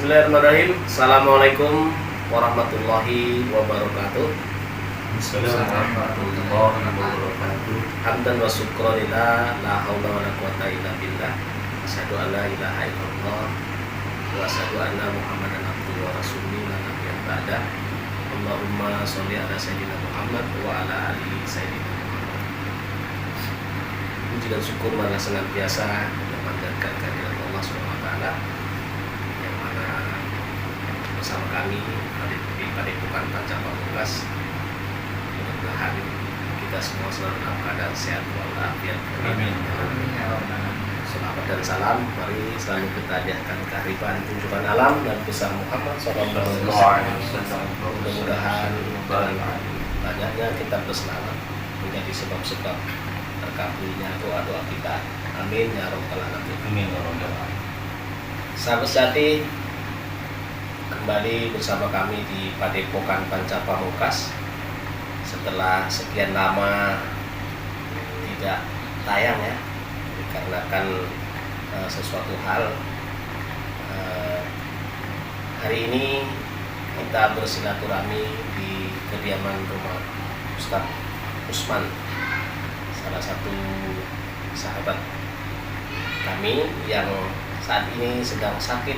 Bismillahirrahmanirrahim. Assalamualaikum warahmatullahi wabarakatuh. Assalamualaikum warahmatullahi wabarakatuh. Hamdan wa syukranillah, la haula wa la quwata illa billah. Asyhadu an la ilaha illallah wa asyhadu anna Muhammadan abduhu wa rasuluhu la nabiyya ba'da. Allahumma sholli ala sayyidina Muhammad wa ala ali sayyidina Muhammad. Puji dan syukur marilah senantiasa kita panjatkan kehadirat Allah Subhanahu wa taala yang mana bersama kami di Padepokan Pancapamungkas. Mudah-mudahan kita semua selalu dalam keadaan sehat walafiat. Amin. Selamat dan salam. Mari selalu kita hadirkan kearifan tunjukan alam dan besar Muhammad SAW. Mudah-mudahan dengan banyaknya kita berselamat menjadi sebab-sebab terkabulnya doa-doa kita. Amin ya rabbal alamin. Amin ya rabbal alamin. Sahabat sejati, kembali bersama kami di Padepokan Pancapamungkas. Setelah sekian lama tidak tayang ya, dikarenakan sesuatu hal, hari ini kita bersilaturahmi di kediaman rumah Ustadz Usman, salah satu sahabat kami yang saat ini sedang sakit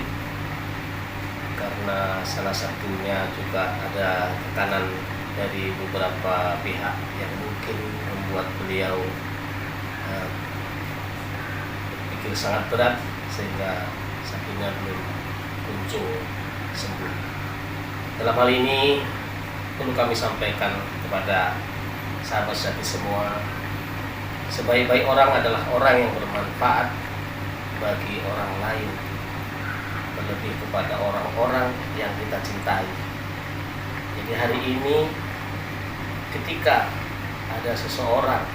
karena salah satunya juga ada tekanan dari beberapa pihak yang mungkin membuat beliau berpikir sangat berat sehingga sakitnya belum kunjung sembuh. Dalam hal ini perlu kami sampaikan kepada sahabat sejati semua, sebaik-baik orang adalah orang yang bermanfaat bagi orang lain, terlebih kepada orang-orang yang kita cintai. Jadi hari ini ketika ada seseorang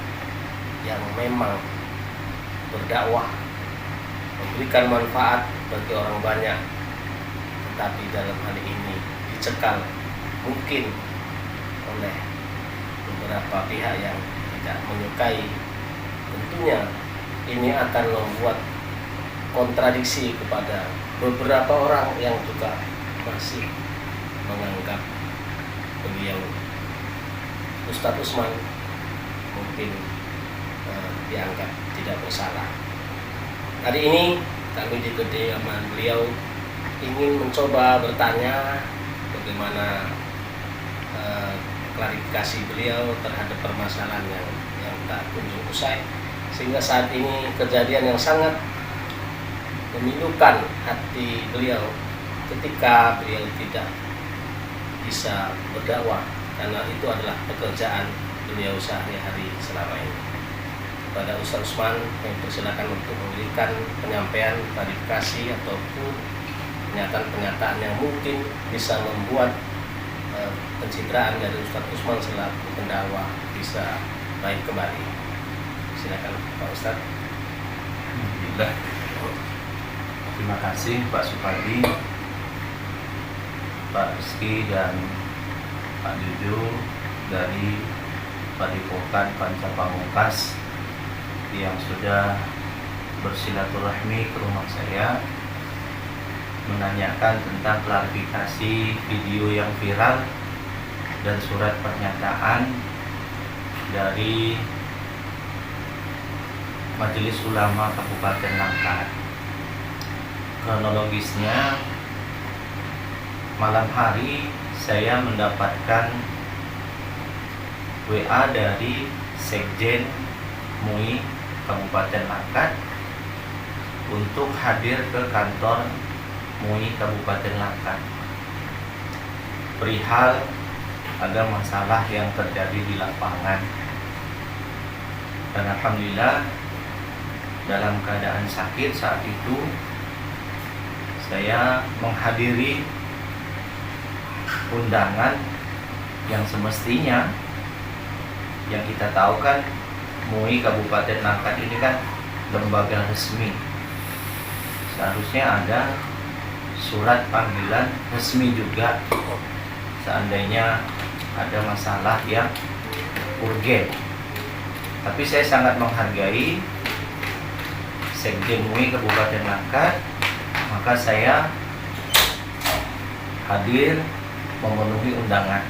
yang memang berdakwah, memberikan manfaat bagi orang banyak, tetapi dalam hal ini dicekal mungkin oleh beberapa pihak yang tidak menyukai, tentunya ini akan membuat kontradiksi kepada beberapa orang yang juga masih menganggap beliau Ustadz Usman mungkin dianggap tidak bersalah. Hari ini kami di kediaman beliau ingin mencoba bertanya bagaimana klarifikasi beliau terhadap permasalahan yang tak kunjung usai, sehingga saat ini kejadian yang sangat memilukan hati beliau ketika beliau tidak bisa berdakwah karena itu adalah pekerjaan beliau sehari-hari selama ini. Kepada Ustadz Usman yang persilakan untuk memberikan penyampaian, klarifikasi ataupun pernyataan-pernyataan yang mungkin bisa membuat pencitraan dari Ustadz Usman selaku pendakwah bisa baik kembali. Silakan Pak Ustadz. Alhamdulillah. Terima kasih Pak Supadi, Pak Rizky dan Pak Juju dari Padepokan Pancapamungkas yang sudah bersilaturahmi ke rumah saya menanyakan tentang klarifikasi video yang viral dan surat pernyataan dari Majelis Ulama Kabupaten Langkat. Kronologisnya, malam hari saya mendapatkan WA dari Sekjen MUI Kabupaten Langkat untuk hadir ke kantor MUI Kabupaten Langkat perihal ada masalah yang terjadi di lapangan. Dan alhamdulillah dalam keadaan sakit saat itu saya menghadiri undangan yang semestinya, yang kita tahu kan MUI Kabupaten Langkat ini kan lembaga resmi, seharusnya ada surat panggilan resmi juga seandainya ada masalah yang urgen. Tapi saya sangat menghargai Sekjen MUI Kabupaten Langkat, maka saya hadir memenuhi undangan.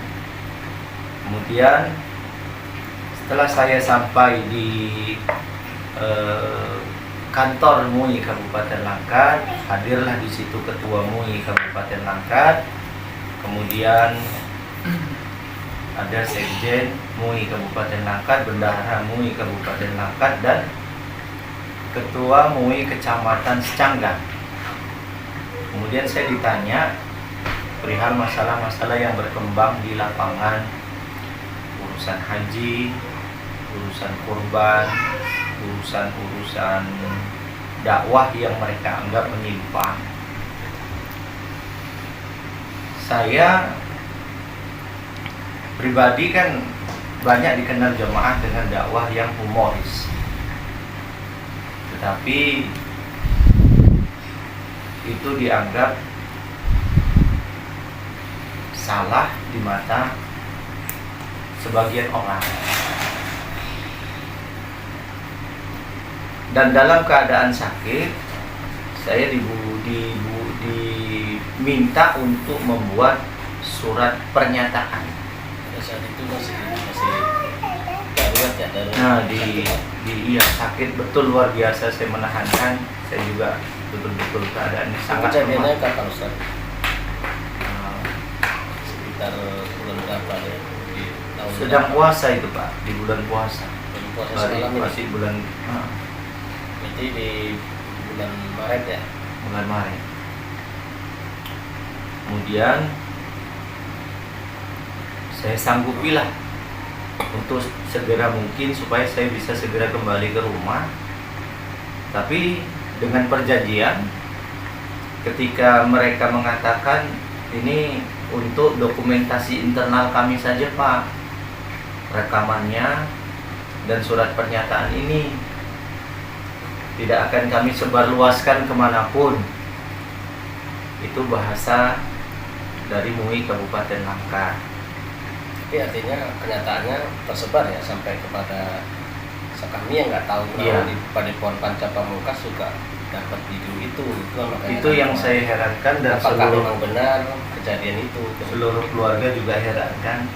Kemudian setelah saya sampai di kantor MUI Kabupaten Langkat, hadirlah di situ Ketua MUI Kabupaten Langkat, kemudian ada Sekjen MUI Kabupaten Langkat, Bendahara MUI Kabupaten Langkat, dan Ketua MUI Kecamatan Secanggang. Kemudian saya ditanya perihal masalah-masalah yang berkembang di lapangan, urusan haji, urusan kurban, urusan dakwah yang mereka anggap menyimpang. Saya pribadi kan banyak dikenal jamaah dengan dakwah yang humoris, tetapi itu dianggap salah di mata sebagian orang. Dan dalam keadaan sakit, saya diminta untuk membuat surat pernyataan. Pada saat itu masih darurat ya, darurat. Nah, iya, sakit betul, luar biasa. Saya menahankan. Saya juga betul-betul keadaannya sangat Kejadiannya lemah. kapan Ustaz? Sekitar bulan berapa ya? Di tahun Sedang berapa? puasa itu Pak, di bulan puasa. Bulan puasa semalam ini. Masih bulan Berarti di bulan Maret ya? bulan Maret. Kemudian saya sanggupilah untuk segera mungkin supaya saya bisa segera kembali ke rumah. Tapi dengan perjanjian, ketika mereka mengatakan ini untuk dokumentasi internal kami saja Pak, rekamannya dan surat pernyataan ini tidak akan kami sebarluaskan kemanapun. Itu bahasa dari MUI Kabupaten Langkat. Tapi artinya kenyataannya tersebar ya sampai kepada kami yang nggak tahu Iya. di Padepokan Panca Pamungkas juga dapat video itu. Makanya Itu yang saya herankan, dan apakah seluruh memang benar kejadian itu? seluruh keluarga juga herankan.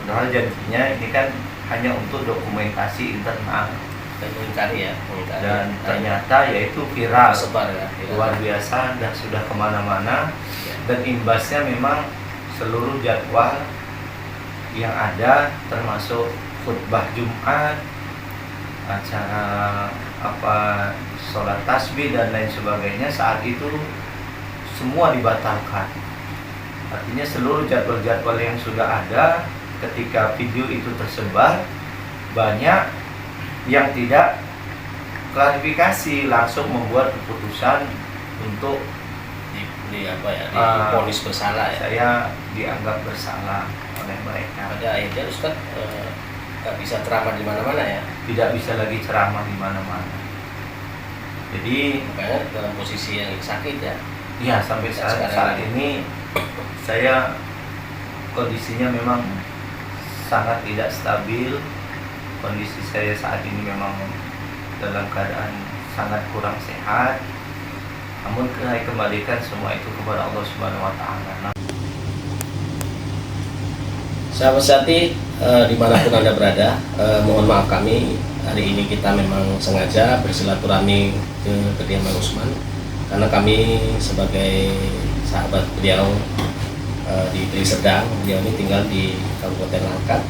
Padahal janjinya ini kan hanya untuk dokumentasi internal, Dan mencari ya, mencari. dan ternyata yaitu viral, tersebar ya. luar biasa, dan sudah kemana-mana. Ya. Dan imbasnya memang seluruh jadwal yang ada, termasuk khutbah Jumat, acara sholat tasbih dan lain sebagainya, saat itu semua dibatalkan. Artinya seluruh jadwal-jadwal yang sudah ada ketika video itu tersebar, banyak yang tidak klarifikasi, langsung membuat keputusan untuk di apa ya, divonis bersalah ya. saya dianggap bersalah oleh mereka. Pada akhirnya Ustaz nggak bisa ceramah di mana-mana ya. Tidak bisa lagi ceramah di mana-mana. Jadi Makanya dalam posisi yang sakit ya. ya sampai saat ini saya kondisinya memang sangat tidak stabil. Kondisi saya saat ini memang dalam keadaan sangat kurang sehat. Namun saya kembalikan semua itu kepada Allah Subhanahu wa taala. Sahabat Sati, dimanapun Anda berada, mohon maaf kami hari ini kita memang sengaja bersilaturahmi ke kediaman Usman, karena kami sebagai sahabat beliau di Deli Serdang, beliau ini tinggal di Kabupaten Langkat,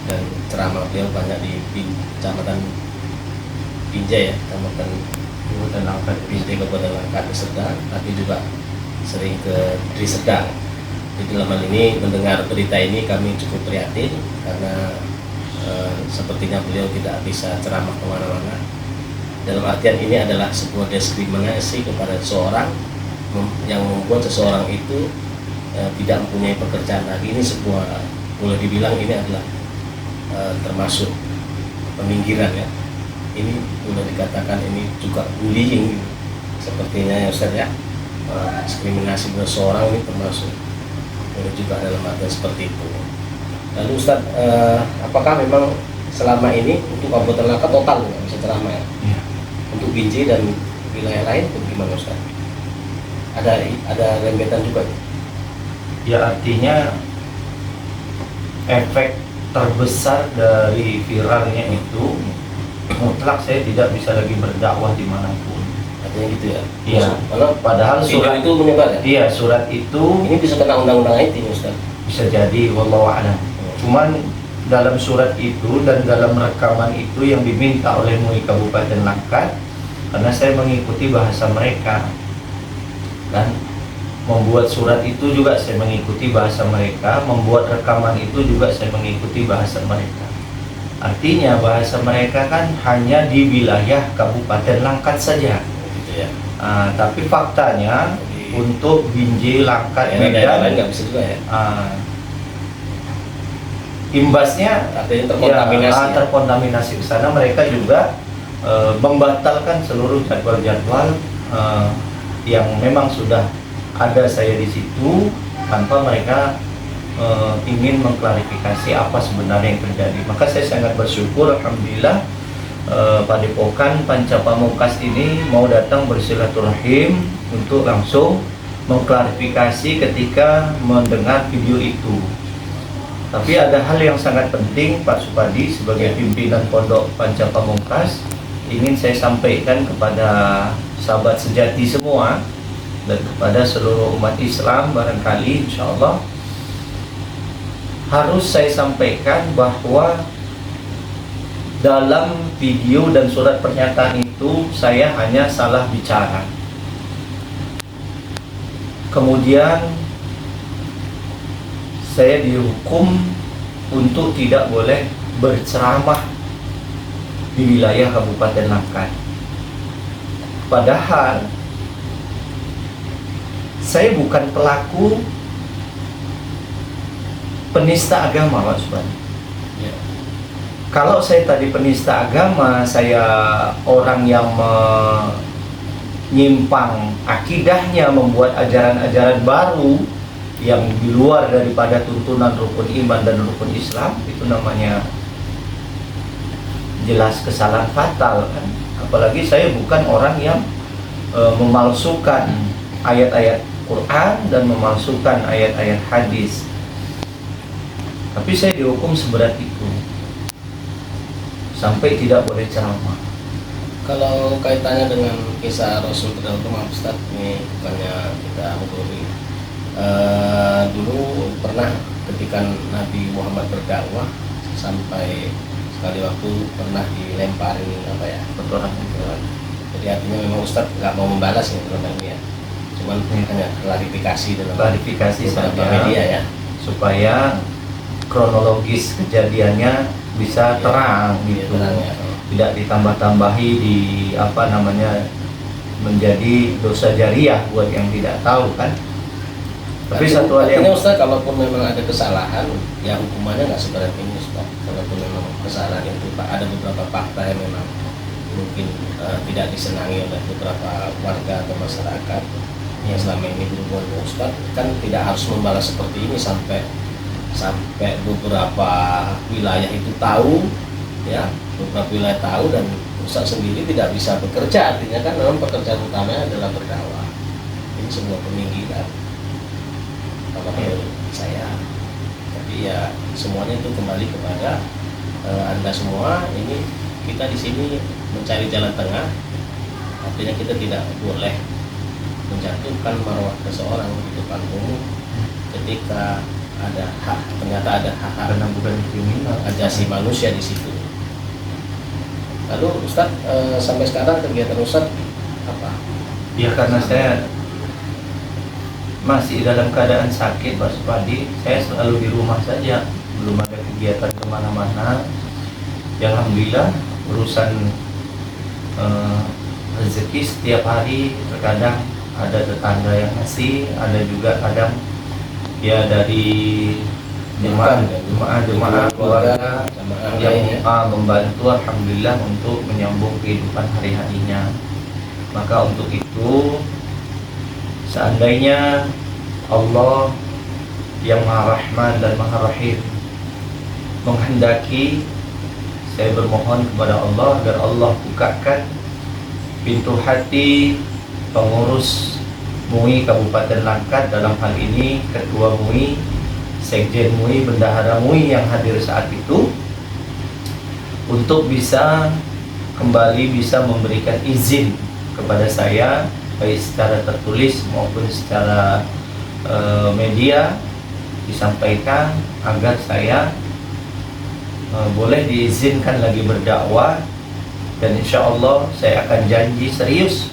dan ceramah beliau banyak di Kecamatan Binjai ya, Kecamatan Langkat, Binjai, Kabupaten Langkat, di Serdang, tapi juga sering ke Deli Serdang. Di dalam hal ini, mendengar berita ini kami cukup prihatin karena sepertinya beliau tidak bisa ceramah kemana-mana. Dalam artian ini adalah sebuah diskriminasi kepada seseorang yang membuat seseorang itu tidak mempunyai pekerjaan lagi. Ini sebuah, boleh dibilang ini adalah termasuk peminggiran ya. Ini boleh dikatakan ini juga bullying sepertinya ya Ustaz ya. Diskriminasi kepada seseorang ini termasuk, boleh juga dalam artian seperti itu. Lalu Ustaz, apakah memang selama ini untuk Kabupaten Langkat total nggak bisa ceramah ya? Ya. Untuk Binjai dan wilayah lain bagaimana Ustaz? Ada rembetan juga ya? Ya artinya efek terbesar dari viralnya itu mutlak saya tidak bisa lagi berdakwah dimanapun. Artinya gitu ya. Iya. Karena Padahal video surat itu menyebar ya. Iya, surat itu Ini bisa kena undang-undang IT nih Ustaz. bisa jadi wallahu a'lam. Cuman dalam surat itu dan dalam rekaman itu yang diminta oleh MUI Kabupaten Langkat, karena saya mengikuti bahasa mereka dan membuat surat itu juga saya mengikuti bahasa mereka, membuat rekaman itu juga saya mengikuti bahasa mereka. Artinya bahasa mereka kan hanya di wilayah Kabupaten Langkat saja. Gitu ya. Tapi faktanya untuk Binjai, Langkat, Daerah Medan lain nggak bisa juga ya. Imbasnya Artinya terkontaminasi. ya, terkontaminasi ke sana. Mereka juga membatalkan seluruh jadwal-jadwal yang memang sudah ada saya di situ tanpa mereka ingin mengklarifikasi apa sebenarnya yang terjadi. Maka saya sangat bersyukur, alhamdulillah, Padepokan Panca Pamungkas ini mau datang bersilaturahim untuk langsung mengklarifikasi ketika mendengar video itu. Tapi ada hal yang sangat penting Pak Supadi sebagai pimpinan Pondok Panca Pamungkas ingin saya sampaikan kepada sahabat sejati semua dan kepada seluruh umat Islam. Barangkali insya Allah harus saya sampaikan bahwa dalam video dan surat pernyataan itu saya hanya salah bicara. Kemudian saya dihukum untuk tidak boleh berceramah di wilayah Kabupaten Langkat. Padahal saya bukan pelaku penista agama, Pak Subhan. Ya. Kalau saya tadi penista agama, saya orang yang menyimpang akidahnya, membuat ajaran-ajaran baru yang di luar daripada tuntunan rukun iman dan rukun Islam, itu namanya jelas kesalahan fatal kan. Apalagi saya bukan orang yang memalsukan ayat-ayat Quran dan memalsukan ayat-ayat hadis. Tapi saya dihukum seberat itu sampai tidak boleh ceramah. Kalau kaitannya dengan kisah Rasul terdahulu, maaf Ustaz, ini bukannya kita menggurui. Dulu pernah ketika Nabi Muhammad berdakwah sampai sekali waktu pernah dilemparin apa ya, Kotoran. jadi artinya memang Ustadz nggak mau membalas ya tentang ini ya, cuman hanya klarifikasi dalam Klarifikasi beberapa saja media ya, supaya kronologis kejadiannya bisa terang gitu, terang ya. tidak ditambah-tambahi di apa namanya menjadi dosa jariah buat yang tidak tahu kan. Tapi satu hal yang artinya Ustadz, kalaupun memang ada kesalahan ya hukumannya nggak seberat ini Ustadz. Kalaupun memang kesalahan itu ada beberapa fakta yang memang mungkin tidak disenangi oleh beberapa warga atau masyarakat yang selama ini berhubungan dengan Ustadz, kan tidak harus membalas seperti ini sampai beberapa wilayah itu tahu ya, beberapa wilayah tahu dan Ustadz sendiri tidak bisa bekerja. Artinya kan memang pekerjaan utamanya adalah berdakwah. Ini sebuah peminggiran kalau menurut saya. Tapi ya semuanya itu kembali kepada Anda semua. Ini kita di sini mencari jalan tengah. Artinya kita tidak boleh menjatuhkan marwah seseorang di depan umum ketika ada hak, ternyata ada hak-hak karena bukan kriminal asasi manusia di situ. Lalu Ustadz, sampai sekarang kegiatan Ustadz apa? ya karena saya masih dalam keadaan sakit Pak Supadi, saya selalu di rumah saja, belum ada kegiatan kemana-mana. Ya alhamdulillah urusan rezeki setiap hari, terkadang ada tetangga yang ngasih, ada juga kadang ya dari jemaah keluarga yang membantu alhamdulillah untuk menyambung kehidupan hari-harinya. Maka untuk itu seandainya Allah yang Maha Rahman dan Maha Rahim menghendaki, saya bermohon kepada Allah agar Allah bukakan pintu hati pengurus MUI Kabupaten Langkat, dalam hal ini Ketua MUI, Sekjen MUI, Bendahara MUI yang hadir saat itu, untuk bisa kembali bisa memberikan izin kepada saya baik secara tertulis maupun secara media, disampaikan agar saya boleh diizinkan lagi berdakwah, dan insya Allah saya akan janji serius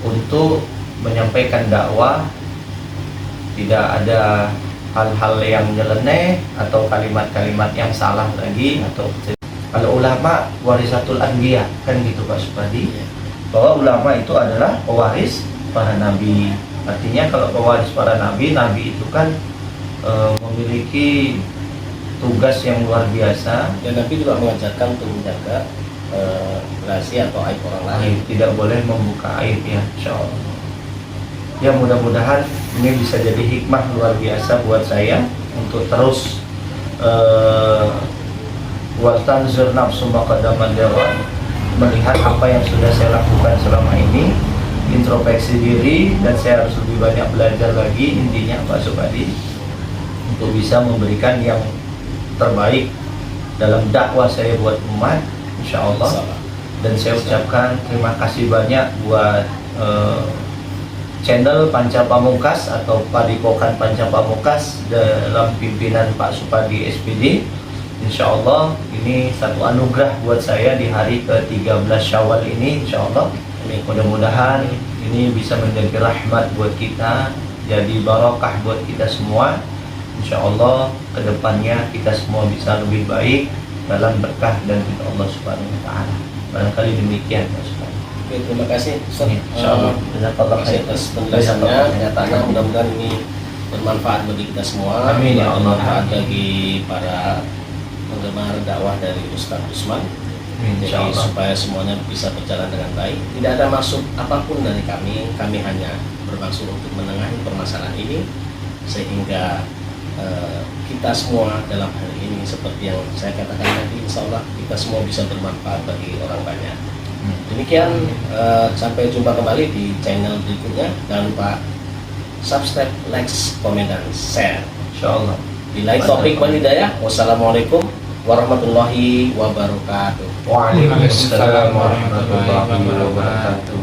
untuk menyampaikan dakwah, tidak ada hal-hal yang nyeleneh atau kalimat-kalimat yang salah lagi. Atau kalau ulama warisatul anbiya kan gitu Pak Supadi, bahwa ulama itu adalah pewaris para nabi. Artinya kalau pewaris para nabi, nabi itu kan memiliki tugas yang luar biasa, Dan Nabi juga mengajarkan untuk menjaga rahasia atau aib orang lain. tidak boleh membuka aib ya, insya Allah. Ya mudah-mudahan ini bisa jadi hikmah luar biasa buat saya untuk terus wal tanzur nafsu ma qaddamat lighad, melihat apa yang sudah saya lakukan selama ini, introspeksi diri, dan saya harus lebih banyak belajar lagi, intinya Pak Supadi, untuk bisa memberikan yang terbaik dalam dakwah saya buat umat, insya Allah. Dan saya ucapkan terima kasih banyak buat channel Panca Pamungkas atau Padepokan Panca Pamungkas dalam pimpinan Pak Supadi SPD. Insya Allah ini satu anugerah buat saya di hari ke-13 Syawal ini, insya Allah. Mudah-mudahan ini bisa menjadi rahmat buat kita, jadi barokah buat kita semua. Insya Allah kedepannya kita semua bisa lebih baik dalam berkah dan ridha Allah Subhanahu Wa Taala. Barangkali demikian Mas Supadi. Oke, terima kasih Ustaz. Insya Allah. Terima kasih atas penjelasannya, kenyataannya. Mudah-mudahan ini bermanfaat bagi kita semua. Amin ya Allah. Bermanfaat bagi para penggemar dakwah dari Ustaz Usman. Jadi Insya Allah. supaya semuanya bisa berjalan dengan baik. Tidak ada maksud apapun dari kami. Kami hanya bermaksud untuk menengahi permasalahan ini sehingga kita semua dalam hal ini seperti yang saya katakan tadi, insya Allah kita semua bisa bermanfaat bagi orang banyak. Demikian, sampai jumpa kembali di channel berikutnya. Jangan lupa subscribe, like, komen, dan share. Insya Allah. Bila topik wal hidayah. Wassalamualaikum warahmatullahi wabarakatuh. Waalaikumsalam warahmatullahi wabarakatuh.